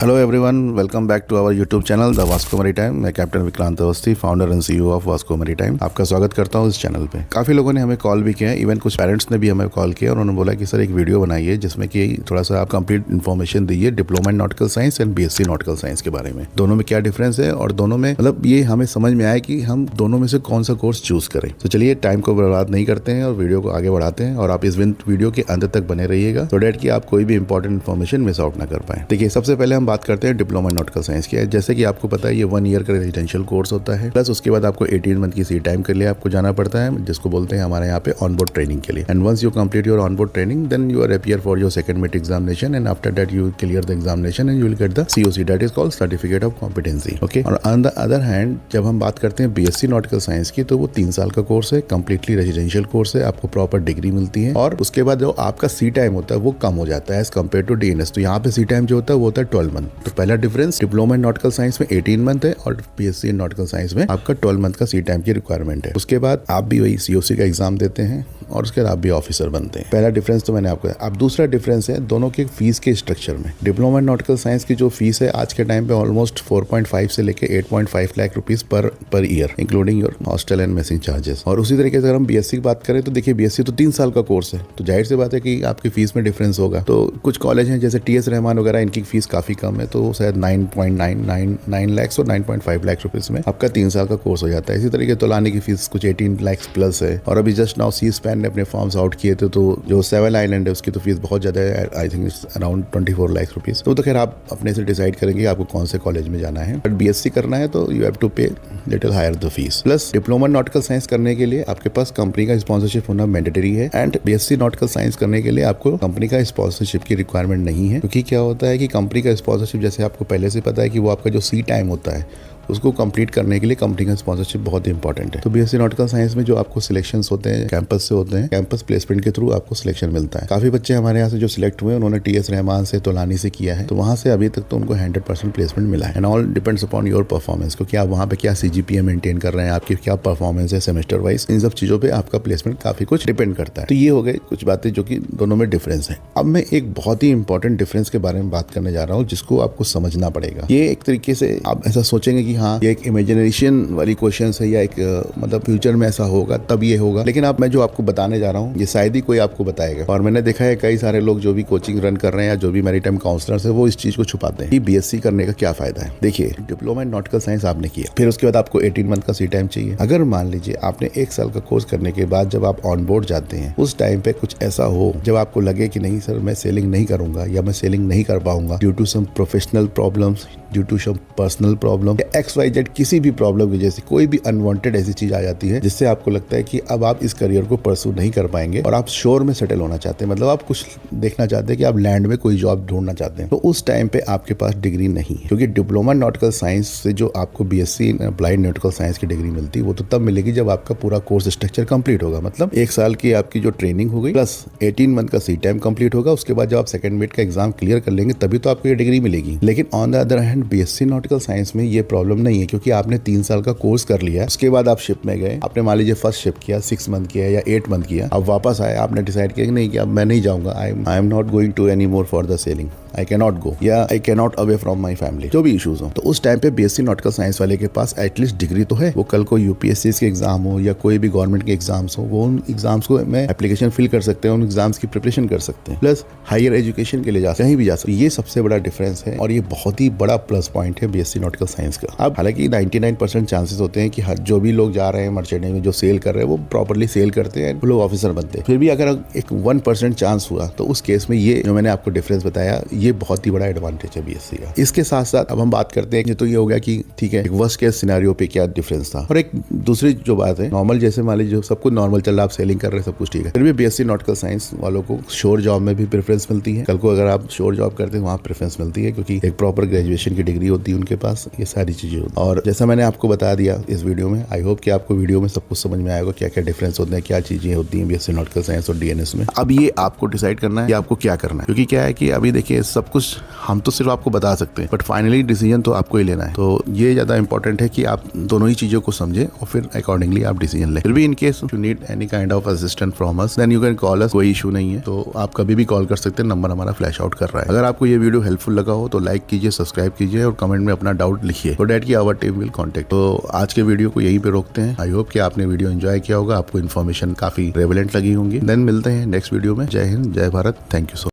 Hello everyone, welcome back to our YouTube channel the Vasco Maritime. मैं captain Vikrant Awasthi, founder and CEO of Vasco Maritime, आपका स्वागत करता हूं इस चैनल पे। काफ़ी लोगों ने हमें कॉल भी किया है, इवन कुछ पेरेंट्स ने भी हमें कॉल किया और उन्होंने बोला कि सर एक वीडियो बनाइए जिसमें कि थोड़ा सा आप कंप्लीट इन्फॉर्मेशन दीजिए diploma in nautical science and BSc nautical science के बारे में। दोनों में क्या डिफरेंस है और दोनों में मतलब ये हमें समझ में आया कि हम दोनों में से कौन सा कोर्स चूज करें। तो चलिए टाइम को बर्बाद नहीं करते हैं और वीडियो को आगे बढ़ाते हैं और आप इस वीडियो के अंत तक बने रहिएगा सो डेट कि आप कोई भी इंपॉर्टेंट इन्फॉर्मेशन मिस आउट ना कर पाए। देखिए, सबसे पहले हम बात करते हैं डिप्लोमा नॉटिकल साइंस की है। जैसे कि आपको पता है ये 1 ईयर का रेजिडेंशियल कोर्स होता है, प्लस उसके बाद आपको 18 मंथ की सी टाइम के लिए आपको जाना पड़ता है, जिसको बोलते हैं हमारे यहाँ पे ऑन बोर्ड ट्रेनिंग के लिए। And once you complete your on board training then you are appear for your second mid examination and after that you clear the examination and you will get the COC, that is called certificate of competency. Okay, और on the other hand जब हम बात करते हैं BSc nautical science की, तो वो 3 साल का कोर्स है, कंप्लीटली रेजिडेंशियल कोर्स है, आपको प्रॉपर डिग्री मिलती है और उसके बाद जो आपका सी टाइम होता है वो कम हो जाता है एज कम्पेयर टू डीएनएस। तो यहाँ पे सी टाइम जो होता है वो होता है 12 मंथ। तो पहला difference, diploma in nautical science में 18 मंथ है और बीएससी नॉटिकल साइंस में आपका 12 मंथ का सी टाइम की रिक्वायरमेंट है। उसके बाद आप भी वही सीओसी का एग्जाम देते हैं और उसके बाद आप भी ऑफिसर बनते हैं। पहला डिफरेंस तो मैंने आपको। अब दूसरा डिफरेंस है दोनों के फीस के स्ट्रक्चर में। डिप्लोमा इन नॉटिकल साइंस की जो फीस है आज के टाइम पे ऑलमोस्ट 4.5 से लेके 8.5 lakh rupees per year, including your hostel and messing charges. और उसी तरीके से अगर हम बीएससी की बात करें तो देखिए बीएससी तो 3 साल का कोर्स है, तो जाहिर सी बात है कि आपकी फीस में डिफरेंस होगा। तो कुछ कॉलेज हैं जैसे टीएस रहमान वगैरह, इनकी फीस काफी कम है, तो शायद 9.99 लाख और 9.5 लाख रुपीज में आपका 3 साल का कोर्स हो जाता है। इसी तरीके तोलानी की फीस कुछ 18 लाख प्लस है। और अभी जस्ट नाउ सी स्पैन ने अपने फॉर्म्स आउट किए थे, तो जो 7 आइलैंड है उसकी तो फीस बहुत ज्यादा है, I think around 24 lakh rupees. तो खैर आप अपने से डिसाइड करेंगे आपको कौन से कॉलेज में जाना है, बट बीएससी करना है तो you have to pay little higher the fees. Plus diploma nautical science करने के लिए आपके पास कंपनी का स्पॉन्सरशिप होना मैंडेटरी है एंड बीएससी नॉटिकल साइंस करने के लिए आपको कंपनी का स्पॉन्सरशिप की रिक्वायरमेंट नहीं है। क्योंकि क्या होता है कि कंपनी का स्पॉन्सरशिप, जैसे आपको पहले से पता है कि वो आपका जो सी टाइम होता है उसको कंप्लीट करने के लिए कंपनी का स्पॉन्सरशिप बहुत इंपॉर्टेंट है। तो बीएससी नॉटिकल साइंस में जो आपको सिलेक्शंस होते हैं कैंपस से होते हैं, कैंपस प्लेसमेंट के थ्रू आपको सिलेक्शन मिलता है। काफी बच्चे हमारे यहाँ से जो सिलेक्ट हुए उन्होंने टीएस रहमान से, तोलानी से किया है, तो वहां से अभी तक तो उनको 100% प्लेसमेंट मिला है। And all depends upon your performance, क्योंकि आप वहाँ पे क्या सीजीपीए मेंटेन कर रहे हैं, आपकी क्या परफॉर्मेंस है सेमेस्टर वाइज, इन सब चीजों पे आपका प्लेसमेंट काफी कुछ डिपेंड करता है। तो ये हो गए कुछ बातें जो कि दोनों में डिफरेंस है। अब मैं एक बहुत ही इंपॉर्टेंट डिफरेंस के बारे में बात करने जा रहा हूँ जिसको आपको समझना पड़ेगा। ये एक तरीके से आप ऐसा सोचेंगे कि हाँ ये एक इमेजिनेशन वाली क्वेश्चन है या एक मतलब फ्यूचर में ऐसा होगा तब ये होगा, लेकिन अब मैं जो आपको बताने जा रहा हूँ ये शायद ही कोई आपको बताएगा। और मैंने देखा है कई सारे लोग जो भी कोचिंग रन कर रहे हैं या जो भी मैरीटाइम काउंसलर्स है वो इस चीज को छुपाते हैं कि बीएससी करने का क्या फायदा है। देखिए, डिप्लोमा इन नॉटिकल साइंस आपने किया, फिर उसके बाद आपको 18 मंथ का सी टाइम चाहिए। अगर मान लीजिए आपने 1 साल का कोर्स करने के बाद जब आप ऑन बोर्ड जाते हैं उस टाइम पे कुछ ऐसा हो जब आपको लगे कि नहीं सर मैं सेलिंग नहीं करूंगा या मैं सेलिंग नहीं कर पाऊंगा due to some professional problems, due to some personal problem या XYZ किसी भी प्रॉब्लम की जैसे कोई भी अनवांटेड ऐसी चीज आ जाती है जिससे आपको लगता है कि अब आप इस करियर को परसू नहीं कर पाएंगे और आप शोर में सेटल होना चाहते हैं, मतलब आप कुछ देखना चाहते हैं कि आप लैंड में कोई जॉब ढूंढना चाहते हैं, तो उस टाइम पे आपके पास डिग्री नहीं है। क्योंकि डिप्लोमा नॉटिकल साइंस से जो आपको बीएससी अप्लाइड नॉटिकल साइंस की डिग्री मिलती है वो तो तब मिलेगी जब आपका पूरा कोर्स स्ट्रक्चर कंप्लीट होगा, मतलब 1 साल की आपकी जो ट्रेनिंग हो गई प्लस 18 मंथ का सी टाइम कंप्लीट होगा। उसके बाद जब आप सेकंड मिड का एग्जाम क्लियर कर लेंगे तभी तो आपको ये डिग्री मिलेगी। लेकिन on the other hand BSc nautical science में ये प्रॉब्लम नहीं है, क्योंकि आपने 3 साल का कोर्स कर लिया, उसके बाद आप शिप में गए, आपने मान लीजिए फर्स्ट शिप किया 6 मंथ किया या 8 मंथ किया, अब वापस आए, आपने डिसाइड किया कि नहीं कि अब मैं नहीं जाऊंगा, I am not going to any more for the sailing, I can not go या I can not away from my family, जो भी इशूज हो, तो उस टाइम पे बीएससी नॉटिकल साइंस वाले के पास एटलीस्ट डिग्री तो है। वो कल को यूपीएससी के एग्जाम हो या कोई भी गवर्नमेंट के एग्जाम्स हो, वो उन एग्जाम्स को में एप्लीकेशन फिल कर सकते हैं, उन एग्जाम्स की प्रिपरेशन कर सकते हैं, प्लस हायर एजुकेशन के लिए जा कहीं भी जा सकते हैं। ये सबसे बड़ा डिफरेंस है और ये बहुत ही बड़ा प्लस पॉइंट है बीएससी नॉटिकल साइंस का। अब हालांकि 99% चांसेस होते हैं कि जो भी लोग जा रहे हैं मर्चेंट में जो सेल कर रहे हैं वो प्रॉपरली सेल करते हैं, वो लोग ऑफिसर बनते हैं। फिर भी अगर एक 1% चांस हुआ तो उस केस में ये जो मैंने आपको डिफरेंस बताया ये बहुत ही बड़ा एडवांटेज है बीएससी का। इसके साथ साथ अब हम बात करते हैं, तो ये हो गया कि ठीक है एक वर्स्ट केस सिनेरियो पे क्या डिफरेंस था, और एक दूसरी जो बात है नॉर्मल, जैसे मान लीजिए सब कुछ नॉर्मल चल रहा है, आप सेलिंग कर रहे हैं, सब कुछ ठीक है, फिर भी बीएससी नॉटिकल साइंस वालों को श्योर जॉब में भी प्रेफरेंस मिलती है। कल को अगर आप श्योर जॉब करते हैं वहाँ प्रेफरेंस मिलती है, क्योंकि एक प्रॉपर ग्रेजुएशन की डिग्री होती है उनके पास, ये सारी चीजें होती है। और जैसा मैंने आपको बता दिया इस वीडियो में, आई होप कि आपको वीडियो में सब कुछ समझ में आएगा क्या क्या डिफरेंस होते हैं, क्या चीजें होती हैं बीएससी नॉटिकल साइंस और डीएनएस में। अब ये आपको डिसाइड करना है कि आपको क्या करना है, क्योंकि क्या है कि अभी देखिए सब कुछ हम तो सिर्फ आपको बता सकते हैं, बट फाइनली डिसीजन तो आपको ही लेना है। तो ये ज़्यादा इंपॉर्टेंट है कि आप दोनों ही चीज़ों को समझें और फिर अकॉर्डिंगली आप डिसीजन लें। फिर भी in case you need any kind of assistant from us then you can call us, कोई इशू नहीं है। तो आप कभी भी कॉल कर सकते हैं, नंबर हमारा फ्लैश आउट कर रहा है। अगर आपको ये वीडियो हेल्पफुल लगा हो तो लाइक कीजिए, सब्सक्राइब कीजिए और कमेंट में अपना डाउट लिखिए सो दैट कि आवर टीम विल कॉन्टेक्ट। तो आज के वीडियो को यहीं पे रोकते हैं। आई होप कि आपने वीडियो एंजॉय किया होगा, आपको इन्फॉर्मेशन काफी रेलेवेंट लगी होंगी। देन मिलते हैं नेक्स्ट वीडियो में। जय हिंद, जय Bharat, thank you so much.